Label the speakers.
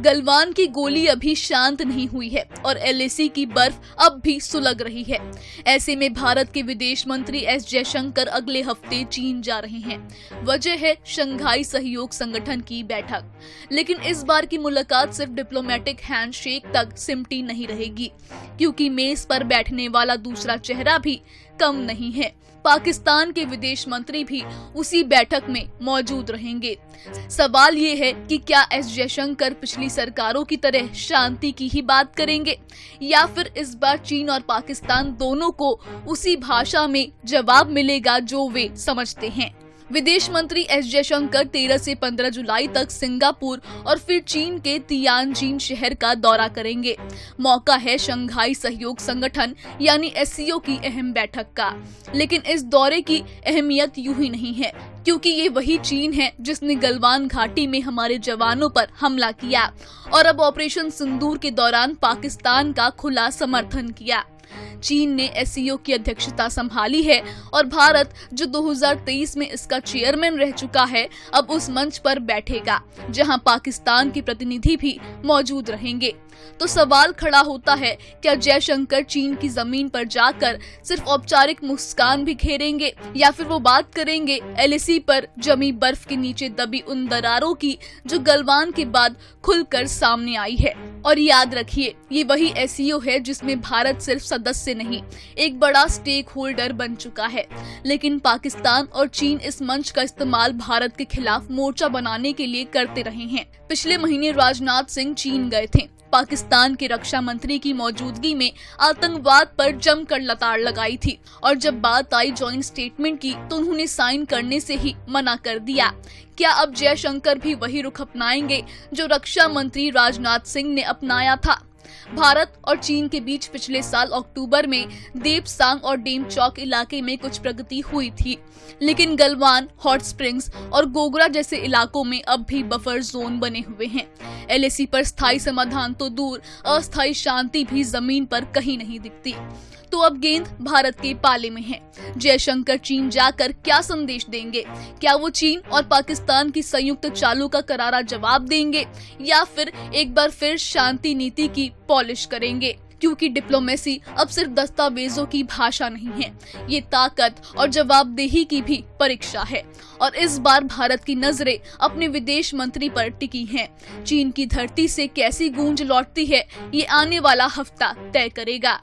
Speaker 1: गलवान की गोली अभी शांत नहीं हुई है और LAC की बर्फ अब भी सुलग रही है। ऐसे में भारत के विदेश मंत्री S जयशंकर अगले हफ्ते चीन जा रहे हैं। वजह है शंघाई सहयोग संगठन की बैठक। लेकिन इस बार की मुलाकात सिर्फ डिप्लोमेटिक हैंडशेक तक सिमटी नहीं रहेगी, क्योंकि मेज पर बैठने वाला दूसरा चेहरा भी कम नहीं है। पाकिस्तान के विदेश मंत्री भी उसी बैठक में मौजूद रहेंगे। सवाल ये है कि क्या S जयशंकर पिछली सरकारों की तरह शांति की ही बात करेंगे, या फिर इस बार चीन और पाकिस्तान दोनों को उसी भाषा में जवाब मिलेगा जो वे समझते हैं। विदेश मंत्री S जयशंकर 13 से 15 जुलाई तक सिंगापुर और फिर चीन के तियानजिन शहर का दौरा करेंगे। मौका है शंघाई सहयोग संगठन यानी SCO की अहम बैठक का। लेकिन इस दौरे की अहमियत यूं ही नहीं है, क्योंकि ये वही चीन है जिसने गलवान घाटी में हमारे जवानों पर हमला किया और अब ऑपरेशन सिंदूर के दौरान पाकिस्तान का खुला समर्थन किया। चीन ने SCO की अध्यक्षता संभाली है और भारत, जो 2023 में इसका चेयरमैन रह चुका है, अब उस मंच पर बैठेगा जहां पाकिस्तान के प्रतिनिधि भी मौजूद रहेंगे। तो सवाल खड़ा होता है, क्या जयशंकर चीन की जमीन पर जाकर सिर्फ औपचारिक मुस्कान बिखेरेंगे, या फिर वो बात करेंगे LAC पर जमी बर्फ के नीचे दबी उन दरारों की जो गलवान के बाद खुलकर सामने आई है। और याद रखिए, ये वही SCO है जिसमें भारत सिर्फ सदस्य नहीं, एक बड़ा स्टेक होल्डर बन चुका है। लेकिन पाकिस्तान और चीन इस मंच का इस्तेमाल भारत के खिलाफ मोर्चा बनाने के लिए करते रहे हैं। पिछले महीने राजनाथ सिंह चीन गए थे। पाकिस्तान के रक्षा मंत्री की मौजूदगी में आतंकवाद पर जमकर लताड़ लगाई थी और जब बात आई जॉइंट स्टेटमेंट की तो उन्होंने साइन करने से ही मना कर दिया। क्या अब जयशंकर भी वही रुख अपनाएंगे जो रक्षा मंत्री राजनाथ सिंह ने अपनाया था? भारत और चीन के बीच पिछले साल अक्टूबर में देपसांग और डेमचौक इलाके में कुछ प्रगति हुई थी, लेकिन गलवान, हॉट स्प्रिंग्स और गोगरा जैसे इलाकों में अब भी बफर जोन बने हुए हैं। LAC पर स्थायी समाधान तो दूर, अस्थायी शांति भी जमीन पर कहीं नहीं दिखती। तो अब गेंद भारत के पाले में है। जयशंकर चीन जाकर क्या संदेश देंगे? क्या वो चीन और पाकिस्तान की संयुक्त चालों का करारा जवाब देंगे, या फिर एक बार फिर शांति नीति की पॉलिश करेंगे? क्योंकि डिप्लोमेसी अब सिर्फ दस्तावेजों की भाषा नहीं है, ये ताकत और जवाबदेही की भी परीक्षा है। और इस बार भारत की नजरें अपने विदेश मंत्री पर टिकी हैं। चीन की धरती से कैसी गूंज लौटती है, ये आने वाला हफ्ता तय करेगा।